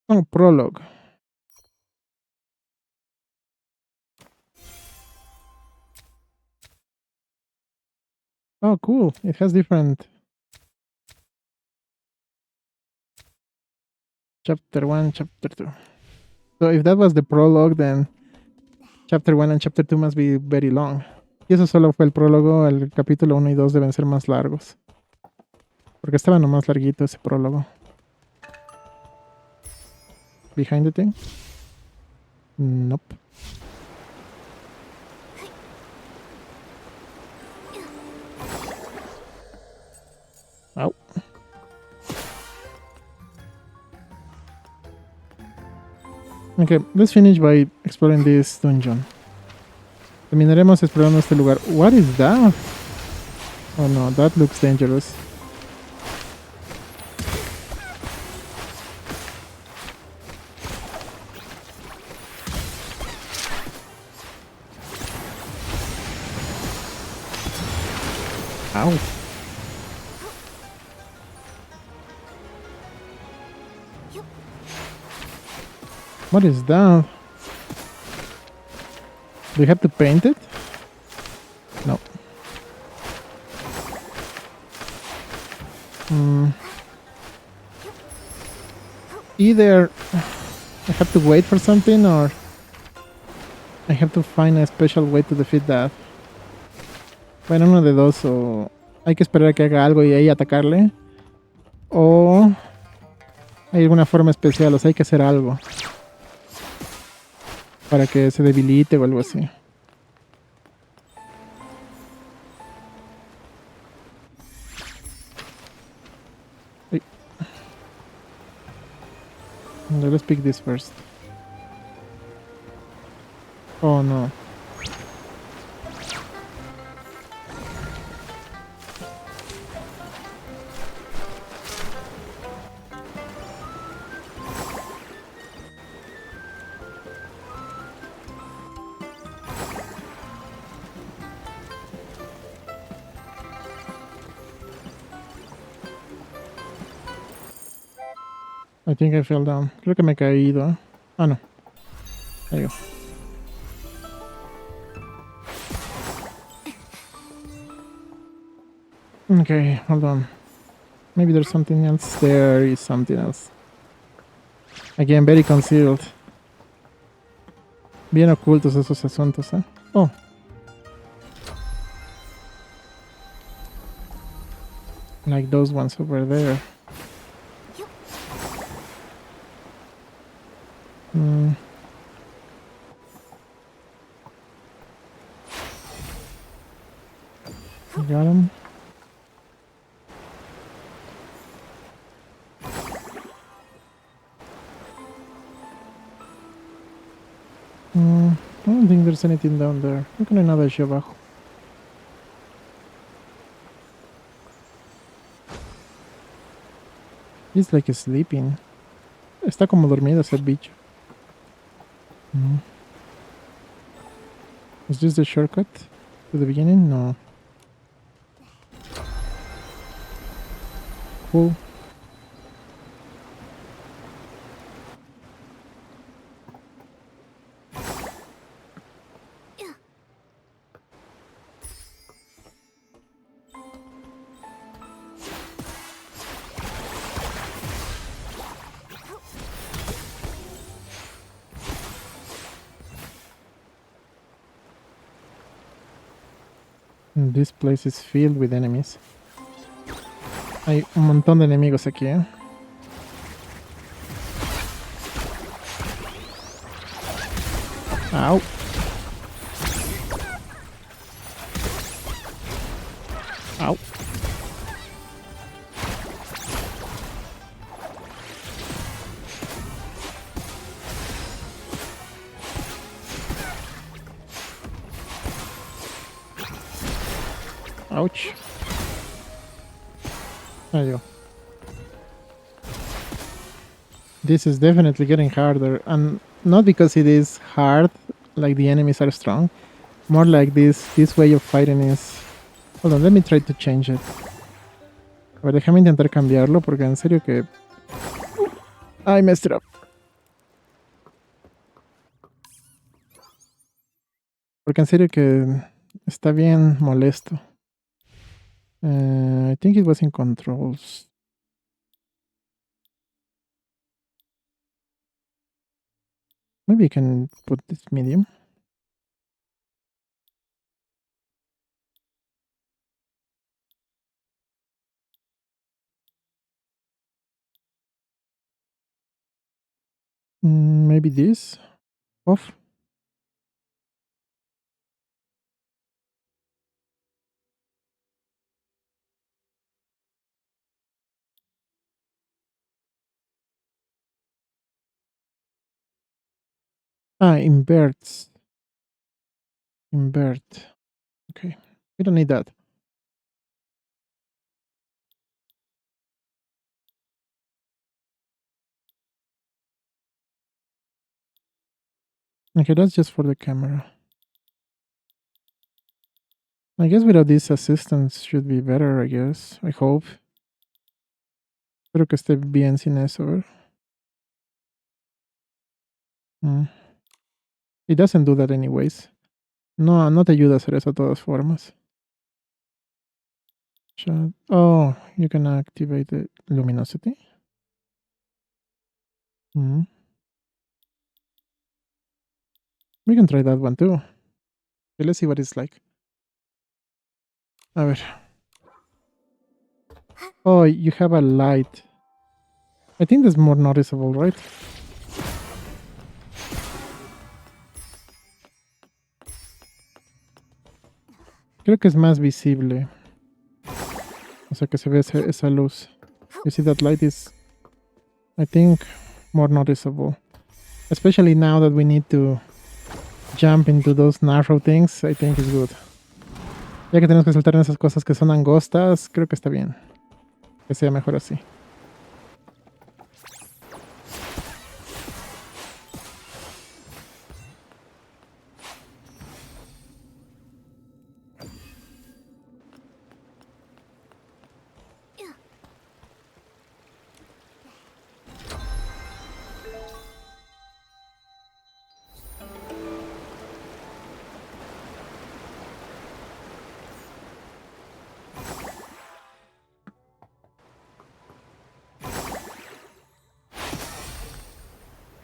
Oh, prologue. Oh, cool. It has different chapter 1, chapter 2. So if that was the prologue, then chapter 1 and chapter 2 must be very long. Y eso solo fue el prólogo, el capítulo 1 y 2 deben ser más largos. Porque estaba nomás larguito ese prólogo. Behind the thing? Nope. Ow. Okay, let's finish by exploring this dungeon. Terminaremos explorando este lugar. What is that? Oh no, that looks dangerous. Ow. What is that? Do you have to paint it? No. Either I have to wait for something or I have to find a special way to defeat that. Bueno, uno de dos, o hay que esperar a que haga algo y ahí atacarle, o hay alguna forma especial, o sea, hay que hacer algo para que se debilite o algo así. Hey. Let's pick this first. Oh no. I think I fell down. Creo que me he caído. Ah, no. There you go. Okay, hold on. Maybe there's something else. There is something else. Again, very concealed. Bien ocultos esos asuntos, ¿eh? Oh. Like those ones over there. Got him. I don't think there's anything down there. Creo que no hay nada allí abajo. He's like sleeping. Está como dormido ese bicho. Is this the shortcut to the beginning? No. Cool. This place is filled with enemies. Hay un montón de enemigos aquí, ¿eh? Ow. Ow. Ouch. There you go. This is definitely getting harder, and not because it is hard, like the enemies are strong. More like this way of fighting is... Hold on, let me try to change it. A ver, déjame intentar cambiarlo, porque en serio que... I messed it up. Porque en serio que está bien molesto. I think it was in controls. Maybe I can put this medium. Maybe this off. Ah, inverts. Invert. Okay. We don't need that. Okay, that's just for the camera. I guess without these assistants should be better, I guess. I hope. Espero que esté bien sin eso, ¿ver? It doesn't do that anyways. No, no te ayuda a hacer eso de todas formas. Chat. Oh, you can activate the luminosity. We can try that one too. Okay, let's see what it's like. A ver. Oh, you have a light. I think that's more noticeable, right? Creo que es más visible. O sea que se ve esa luz. You see that light is, I think, more noticeable. Especially now that we need to jump into those narrow things, I think it's good. Ya que tenemos que saltar en esas cosas que son angostas, creo que está bien. Que sea mejor así.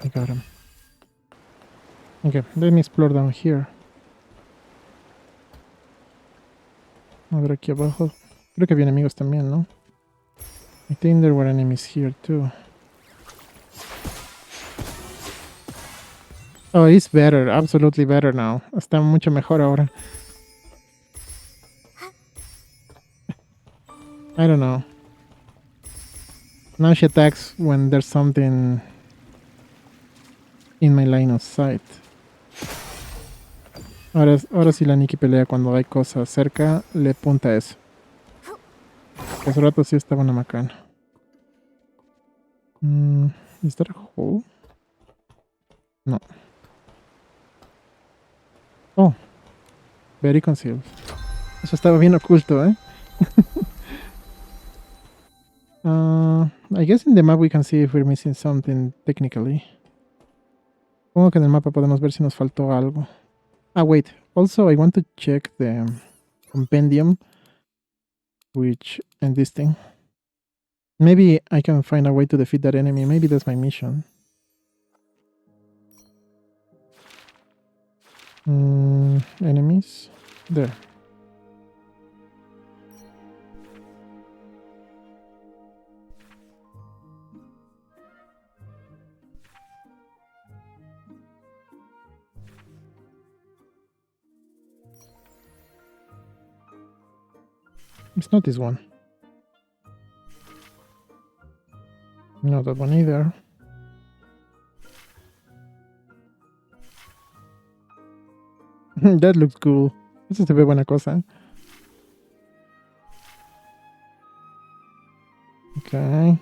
I got him. Okay, let me explore down here. A ver aquí abajo. Creo que había enemigos también, ¿no? I think there were enemies here too. Oh, it's better. Absolutely better now. Está mucho mejor ahora. I don't know. Now she attacks when there's something in my line of sight. Ahora sí la Nikki pelea cuando hay cosas cerca, le apunta a eso. Hace rato sí estaba una macana. Is that a hole? No. Oh. Very concealed. Eso estaba bien oculto, ¿eh? I guess in the map we can see if we're missing something technically. Supongo que en el mapa podemos ver si nos faltó algo. Ah, wait. Also, I want to check the compendium, and this thing. Maybe I can find a way to defeat that enemy. Maybe that's my mission. Enemies? There. It's not this one. No, that one either. That looks cool. Eso se ve buena cosa. Okay.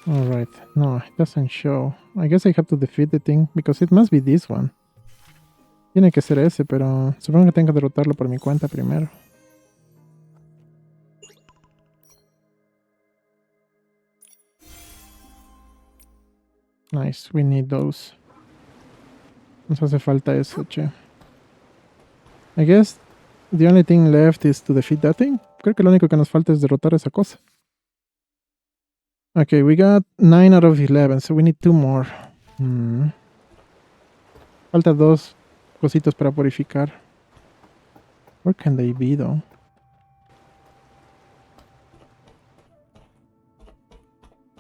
Alright. No, it doesn't show. I guess I have to defeat the thing because it must be this one. Tiene que ser ese, pero supongo que tengo que derrotarlo por mi cuenta primero. Nice, we need those. Nos hace falta eso, che. I guess the only thing left is to defeat that thing. Creo que lo único que nos falta es derrotar esa cosa. Okay, we got 9 out of 11, so we need 2 more. Falta 2 cositos para purificar. Where can they be, though?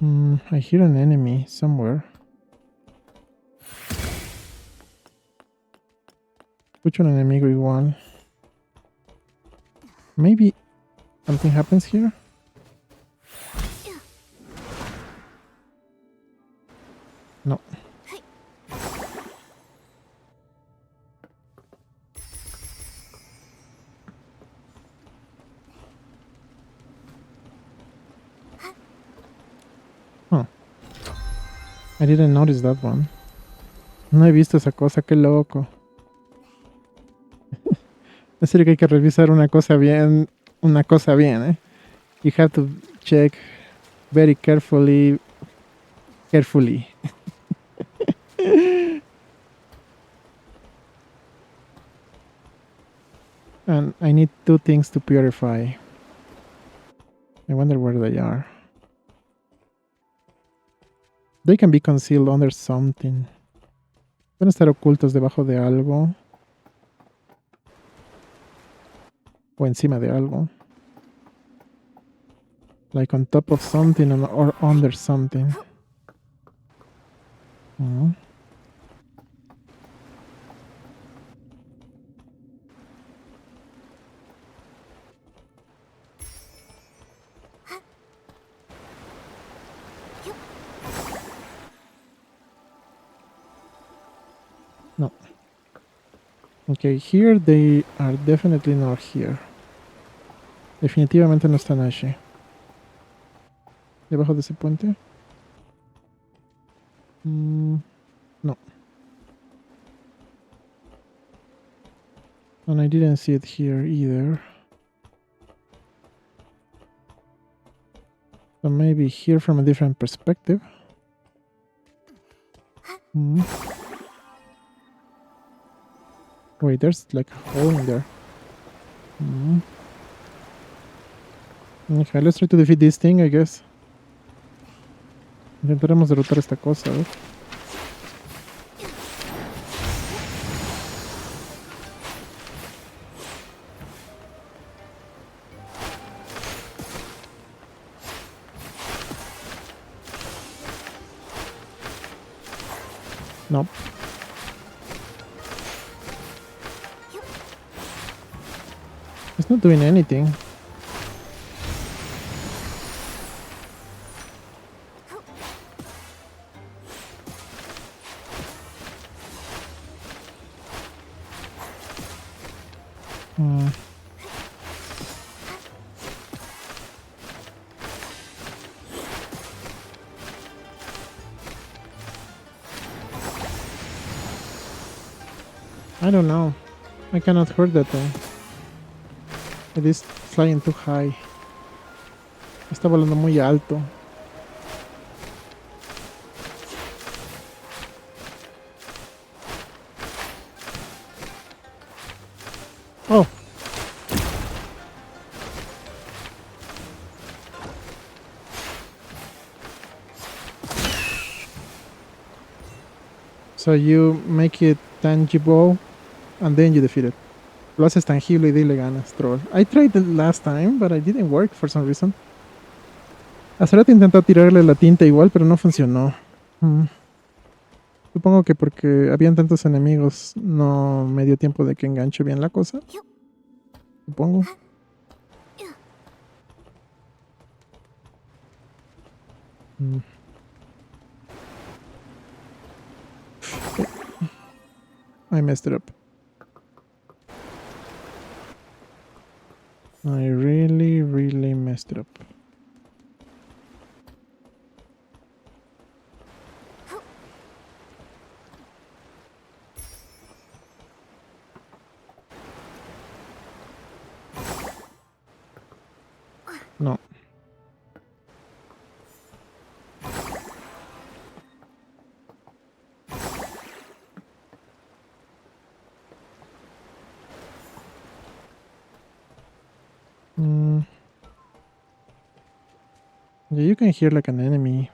I hear an enemy somewhere. Escucho un enemigo igual. Maybe something happens here? No. I didn't notice that one. No he visto esa cosa, qué loco. En serio que hay que revisar una cosa bien, ¿eh? You have to check very carefully. And I need 2 things to purify. I wonder where they are. They can be concealed under something. Pueden estar ocultos debajo de algo. O encima de algo. Like on top of something or under something. Mm. No. Okay, here they are definitely not here. Definitivamente no están allí. ¿Debajo de ese puente? No. And I didn't see it here either. So maybe here from a different perspective. Wait, there's like a hole in there. Okay, let's try to defeat this thing, I guess. Intentaremos derrotar esta cosa, a ver. No. It's not doing anything. I don't know. I cannot hurt that thing. It is flying too high. Está volando muy alto. Oh. So you make it tangible and then you defeat it. Lo haces tangible y dile ganas, troll. I tried it last time, but it didn't work for some reason. Hace rato intenté tirarle la tinta igual, pero no funcionó. Supongo que porque habían tantos enemigos no me dio tiempo de que enganche bien la cosa. Supongo. I messed it up. I really messed it up. No. Yeah, you can hear like an enemy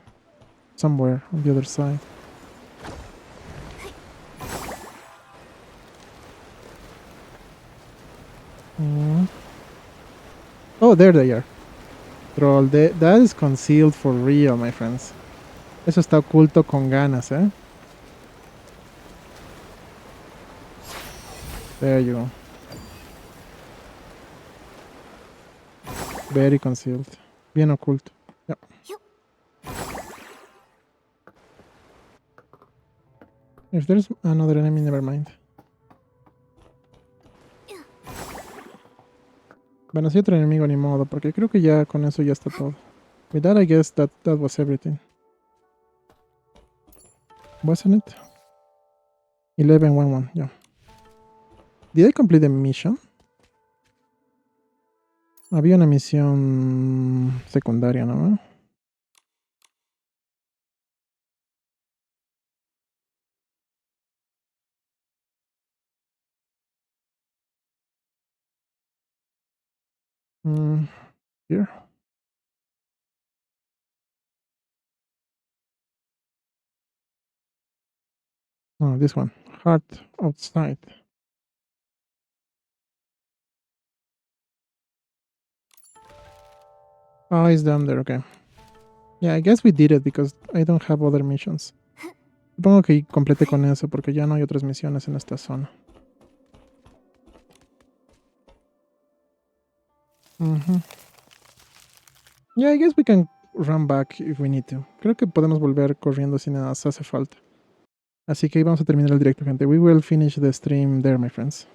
somewhere on the other side. Oh, there they are. Troll, that is concealed for real, my friends. Eso está oculto con ganas, eh? There you go. Very concealed. Bien oculto. Yep. If there's another enemy, never mind. Bueno, si otro enemigo ni modo, porque creo que ya con eso ya está todo. With that, I guess that was everything. Wasn't it? 1111, yeah. Did I complete the mission? Había una misión secundaria, ¿no? Here. No, this one. Heart outside. Oh, it's down there, okay. Yeah, I guess we did it because I don't have other missions. Supongo que completé con eso porque ya no hay otras misiones en esta zona. Yeah, I guess we can run back if we need to. Creo que podemos volver corriendo si nada hace falta. Así que ahí vamos a terminar el directo, gente. We will finish the stream there, my friends.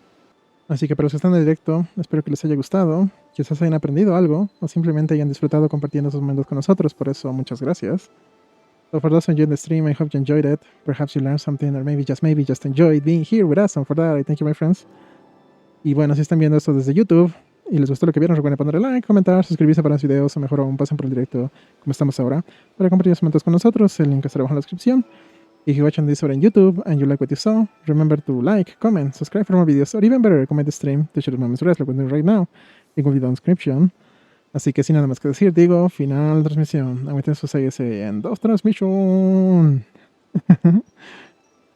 Así que para los que están en el directo, espero que les haya gustado, quizás hayan aprendido algo, o simplemente hayan disfrutado compartiendo esos momentos con nosotros. Por eso, muchas gracias. So for those who enjoyed the stream, I hope you enjoyed it. Perhaps you learned something, or maybe just enjoyed being here with us. And for that, I thank you, my friends. Y bueno, si están viendo esto desde YouTube y les gustó lo que vieron, recuerden ponerle like, comentar, suscribirse para más videos, o mejor aún, pasen por el directo como estamos ahora para compartir los momentos con nosotros. El link estará abajo en la descripción. If you're watching this over in YouTube and you like what you saw, remember to like, comment, subscribe for more videos, or even better, recommend the stream to share the moments rest like we're doing right now. Link will be down in the description. Así que sin nada más que decir, digo, final transmisión. I'm waiting to say and off transmission.